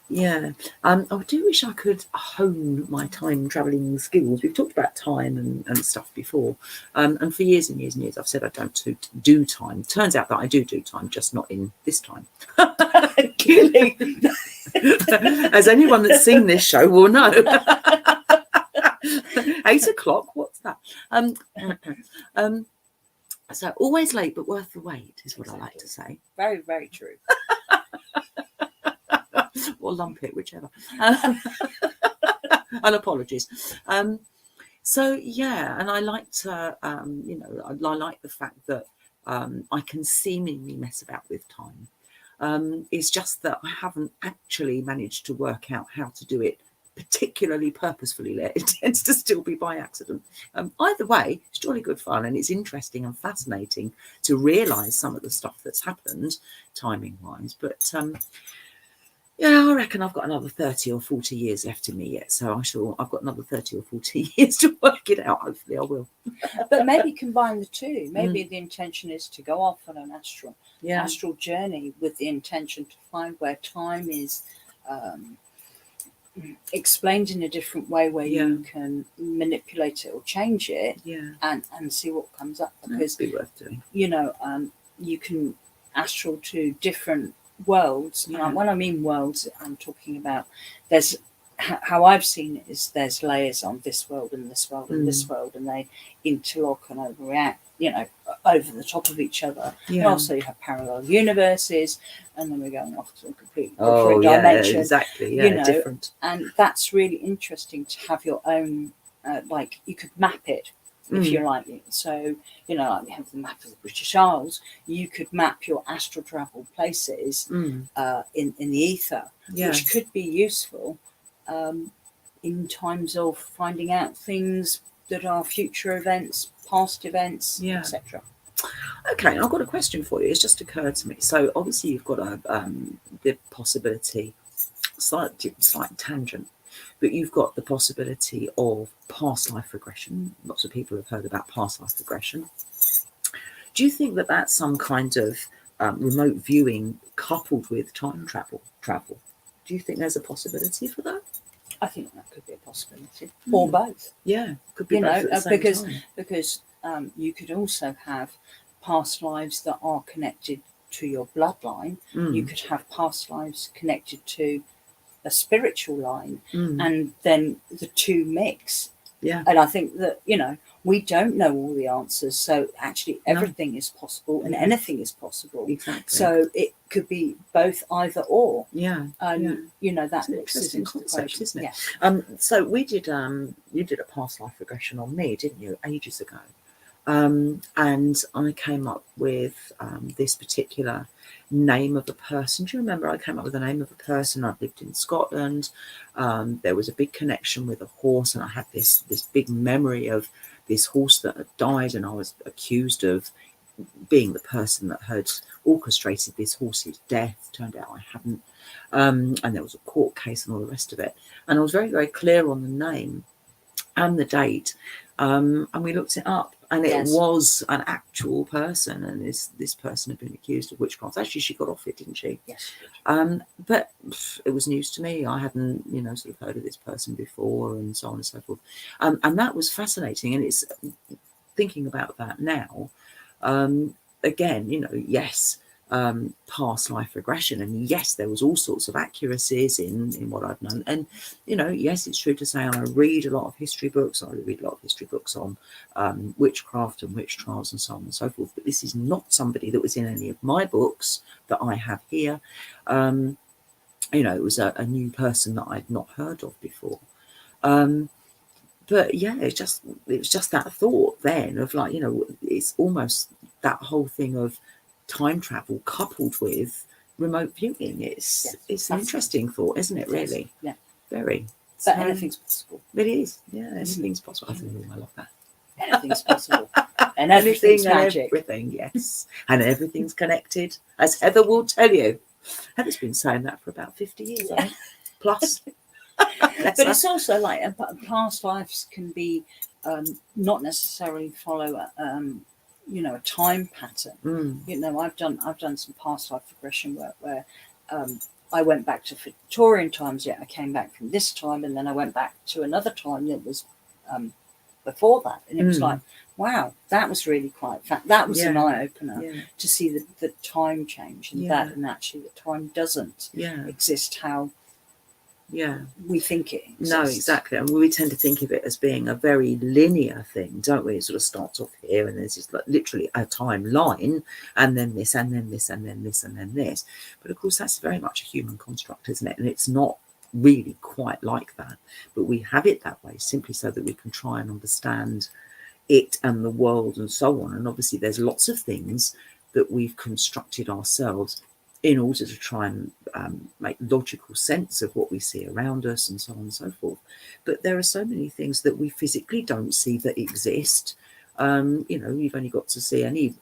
Yeah, I do wish I could hone my time travelling skills. We've talked about time and stuff before, and for years and years and years I've said I don't do time. Turns out that I do time, just not in this time. Clearly, as anyone that's seen this show will know. 8 o'clock, what's that? So always late but worth the wait is what I like to say. Very, very true. Or lump it, whichever. And apologies. So yeah, and I like to, I like the fact that I can seemingly mess about with time. It's just that I haven't actually managed to work out how to do it particularly purposefully. It tends to still be by accident. Either way, it's jolly good fun, and it's interesting and fascinating to realise some of the stuff that's happened timing-wise. But yeah, I reckon I've got another 30 or 40 years left in me yet. So I've got another 30 or 40 years to work it out. Hopefully I will. But maybe combine the two. Maybe the intention is to go off on an astral journey with the intention to find where time is explained in a different way, where you can manipulate it or change it, and see what comes up. Because it'd be worth doing. You can astral to different worlds. And when I mean worlds, I'm talking about there's how I've seen it is there's layers on this world and this world and this world, and they interlock and overreact, over the top of each other. And also you have parallel universes, and then we're going off to a completely different dimension. Exactly. Different. And that's really interesting to have your own, like you could map it if you like it. So, like we have the map of the British Isles, you could map your astral travel places in the ether, which could be useful in times of finding out things that are future events, past events, etc. Okay, I've got a question for you. It's just occurred to me. So obviously you've got the possibility, slight tangent, but you've got the possibility of past life regression. Lots of people have heard about past life regression. Do you think that that's some kind of remote viewing coupled with time travel? Do you think there's a possibility for that? I think that could be a possibility, or both. Yeah, could be both at the same time. Because you could also have past lives that are connected to your bloodline. You could have past lives connected to a spiritual line, and then the two mix. And I think that we don't know all the answers, so actually everything is possible, and anything is possible. Exactly. So it could be both, either or. That's an interesting concept, isn't it? So we did you did a past life regression on me, didn't you, ages ago? And I came up with this particular name of a person. Do you remember? I came up with the name of a person. I lived in Scotland. There was a big connection with a horse, and I had this big memory of this horse that had died, and I was accused of being the person that had orchestrated this horse's death. Turned out I hadn't. And there was a court case and all the rest of it. And I was very, very clear on the name and the date. And we looked it up, and it was an actual person, and this person had been accused of witchcraft. Actually, she got off it, didn't she? Yes. But it was news to me. I hadn't, sort of heard of this person before, and so on and so forth. And that was fascinating. And it's thinking about that now. Again, yes. Past life regression, and yes, there was all sorts of accuracies in what I've known, and yes, it's true to say I read a lot of history books. I read a lot of history books on witchcraft and witch trials and so on and so forth, but this is not somebody that was in any of my books that I have here. It was a new person that I'd not heard of before. But yeah, it was just that thought then of like, it's almost that whole thing of time travel coupled with remote viewing. It's an interesting thought, isn't it, really? Yeah. Very. But anything's possible. It is. Yeah, anything's possible. I love that. Anything's possible. And everything's magic. Everything, yes. And everything's connected, as Heather will tell you. Heather's been saying that for about 50 years, I think. Plus. But it's also like past lives can be not necessarily follow a time pattern. I've done some past life regression work where I went back to Victorian times, yet I came back from this time, and then I went back to another time that was before that, and it was like, wow, that was really that was an eye opener to see the time change, and that, and actually the time doesn't exist how we think it exists. No, exactly. And we tend to think of it as being a very linear thing, don't we? It sort of starts off here, and there's just like literally a timeline, and then this, and then this, and then this, and then this. But of course, that's very much a human construct, isn't it? And it's not really quite like that. But we have it that way simply so that we can try and understand it and the world and so on. And obviously, there's lots of things that we've constructed ourselves in order to try and make logical sense of what we see around us and so on and so forth. But there are so many things that we physically don't see that exist. You've only got to see any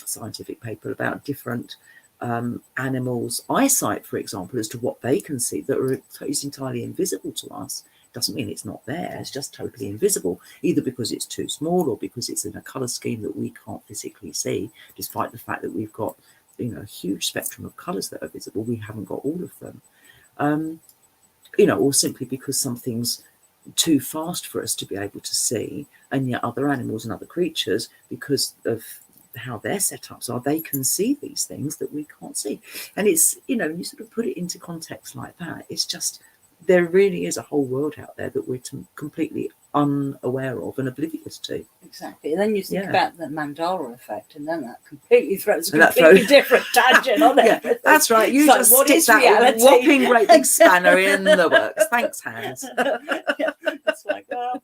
scientific paper about different animals' eyesight, for example, as to what they can see that is entirely invisible to us. Doesn't mean it's not there. It's just totally invisible, either because it's too small or because it's in a colour scheme that we can't physically see, despite the fact that we've got a huge spectrum of colours that are visible. We haven't got all of them, or simply because something's too fast for us to be able to see, and yet other animals and other creatures, because of how their setups are, they can see these things that we can't see. And it's, you sort of put it into context like that, it's just, there really is a whole world out there that we're completely unaware of and oblivious to. Exactly. And then you think about the Mandela effect, and then that completely throws a completely different tangent on it. That's right. You just stick that reality? Whopping great big spanner in the works. Thanks, Hans. It's like, well,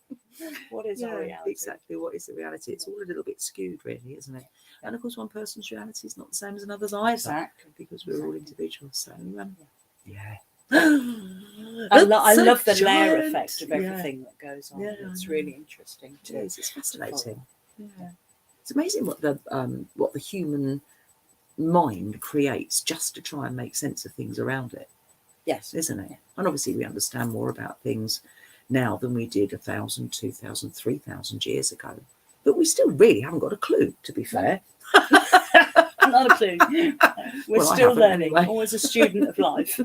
what is our reality? Exactly. What is the reality? It's all a little bit skewed, really, isn't it? And of course, one person's reality is not the same as another's either. Exactly. Because we're all individuals. So, I love the layer effect of everything that goes on. It's really interesting too. It's fascinating. It's amazing what the human mind creates just to try and make sense of things around it. Yes, isn't it? And obviously we understand more about things now than we did 1,000, 2,000, 3,000 years ago. But we still really haven't got a clue, to be fair. Not a clue. We're still learning. Anyway. Always a student of life.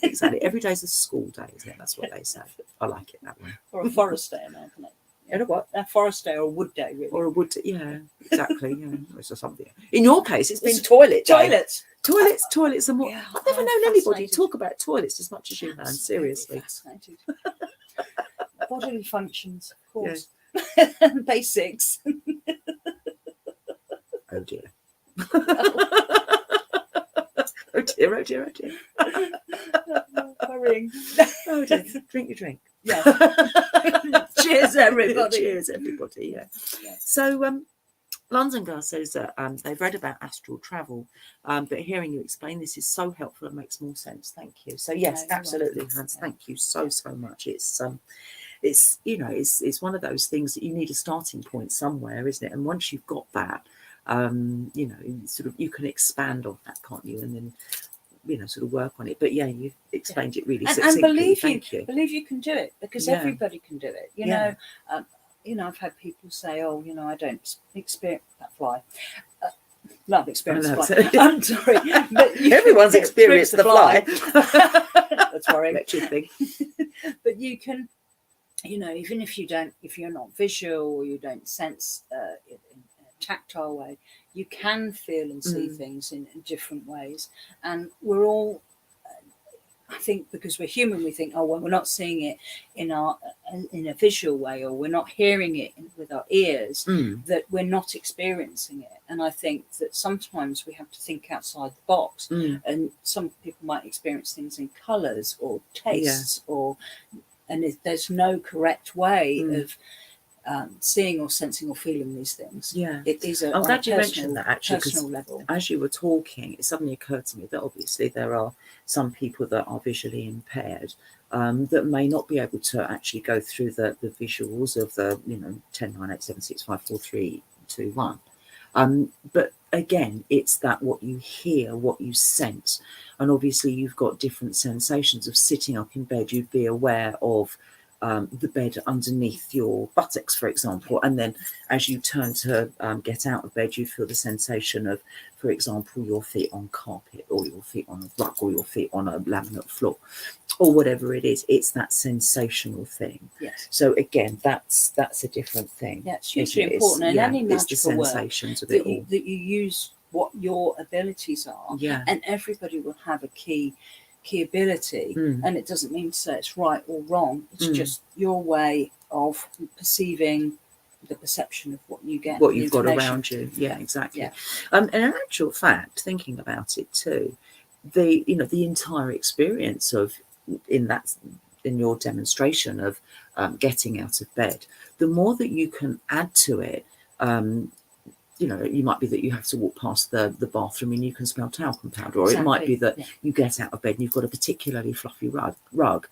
Exactly. Every day's a school day, isn't it? That's what they say. I like it that way. Or a forest day now, isn't it? You know what? A forest day or a wood day, really. Or a wood day, exactly. It's something. In your case, it's been toilet day. Toilets, and what? I've never known anybody talk about toilets as much as you, man. Seriously. Fascinated. Bodily functions, of course. Basics. Oh dear. Oh dear. Worrying. Oh dear. Drink your drink. Yeah. Cheers, everybody. Cheers, everybody. Yeah. So, London Girl says that they've read about astral travel, but hearing you explain this is so helpful and makes more sense. Thank you. So yes, absolutely, Hans. Thank you so much. It's one of those things that you need a starting point somewhere, isn't it? And once you've got that, sort of you can expand on that, can't you? And then sort of work on it. But you've explained it really succinctly. And believe you can do it, because everybody can do it. You know, I've had people say, "Oh, I don't experience that fly." I've experienced the fly. I'm sorry, but everyone's experienced the fly. That's worrying. Thing. But you can, even if you're not visual or you don't sense in a tactile way, you can feel and see things in different ways. And we're all, I think, because we're human, we think, oh, well, we're not seeing it in a visual way, or we're not hearing it with our ears, that we're not experiencing it. And I think that sometimes we have to think outside the box. And some people might experience things in colours or tastes, and there's no correct way of seeing or sensing or feeling these things. It is I'm glad you mentioned that, actually, personal level. As you were talking, it suddenly occurred to me that obviously there are some people that are visually impaired that may not be able to actually go through the visuals of the 10, 9, 8, 7, 6, 5, 4, 3, 2, 1. But again, it's that what you hear, what you sense. And obviously you've got different sensations of sitting up in bed. You'd be aware of the bed underneath your buttocks, for example, and then as you turn to get out of bed, you feel the sensation of, for example, your feet on carpet, or your feet on a rug, or your feet on a laminate floor, or whatever it is. It's that sensational thing. Yes. So again, that's a different thing. Yeah, it's hugely important in any it's the magical work sensations of that it all. that you use what your abilities are, Yeah. and everybody will have a key ability, and it doesn't mean to say it's right or wrong. It's just your way of perceiving the perception of what you get, what you've got around you. Yeah, exactly. Yeah. And in actual fact, thinking about it too, the entire experience of in your demonstration of getting out of bed, the more that you can add to it, you might be that you have to walk past the bathroom and you can smell talcum powder, or it might be that you get out of bed and you've got a particularly fluffy rug.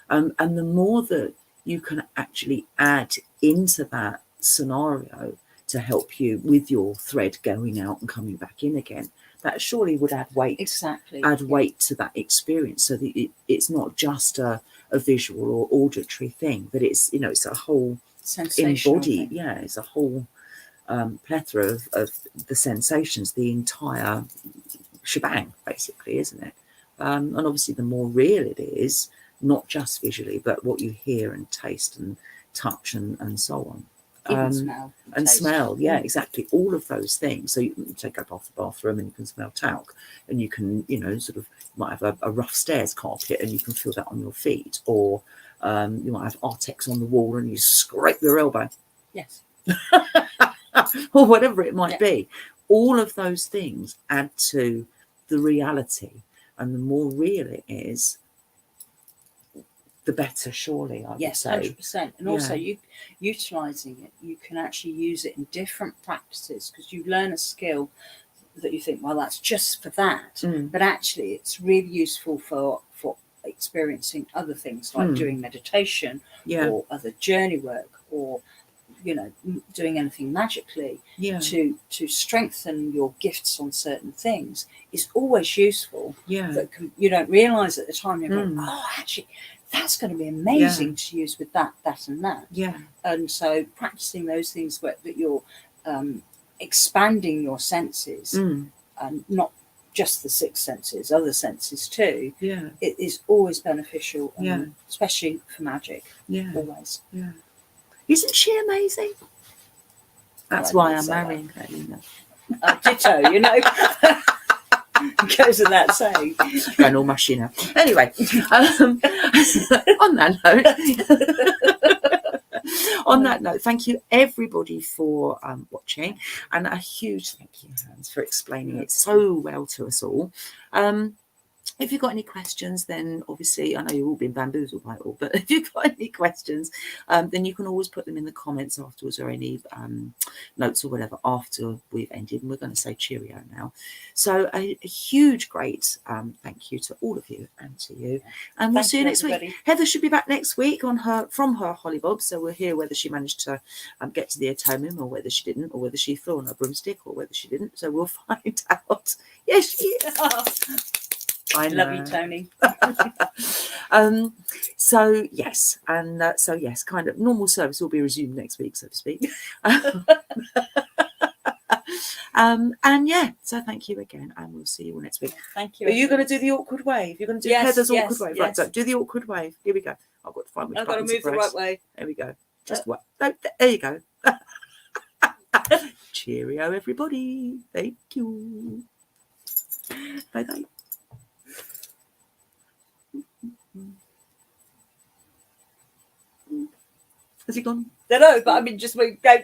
And the more that you can actually add into that scenario to help you with your thread going out and coming back in again, that surely would add weight. Exactly. Add weight to that experience, so that it's not just a visual or auditory thing, but it's it's a whole embodied. Yeah, it's a whole plethora of the sensations, the entire shebang, basically, isn't it? And obviously, the more real it is, not just visually, but what you hear and taste and touch and so on. Even smell. And smell, yeah, exactly. All of those things. So you take up off the bathroom and you can smell talc, and you can, sort of might have a rough stairs carpet and you can feel that on your feet, or you might have Artex on the wall and you scrape your elbow. Yes. Or whatever it might be. All of those things add to the reality, and the more real it is, the better, surely, I would say. 100%. And also, you utilising it, you can actually use it in different practices, because you learn a skill that you think, well, that's just for that. But actually, it's really useful for experiencing other things, like doing meditation, or other journey work, or doing anything magically to strengthen your gifts on certain things is always useful. That you don't realise at the time. You're going, oh, actually, that's going to be amazing to use with that, and that. And so practicing those things that you're expanding your senses, and not just the six senses, other senses too. It is always beneficial, especially for magic. Always. Isn't she amazing? That's why I'm marrying her, ditto, goes without saying. Going all mushy now. Anyway, on that note, thank you everybody for watching, and a huge thank you, Hans, for explaining it so well to us all. If you've got any questions, then obviously, I know you've all been bamboozled by it all, but if you've got any questions, then you can always put them in the comments afterwards, or any notes or whatever after we've ended. And we're going to say cheerio now. So a huge, great thank you to all of you and to you. And we'll see you next week. Heather should be back next week from her Hollybob. So we'll hear whether she managed to get to the atomium, or whether she didn't, or whether she flew on a broomstick, or whether she didn't. So we'll find out. Yes, she is. I love you, Tony. So yes, and so yes, kind of normal service will be resumed next week, so to speak. And yeah, so thank you again, and we'll see you all next week. Thank you. Are you going to do the awkward wave? You're going to do Heather's awkward wave, right? So do the awkward wave. Here we go. I've got to find which I've got to move the right way. There we go. Just what? No, there you go. Cheerio, everybody. Thank you. Bye bye. Has he gone? Don't know, but I mean, just go.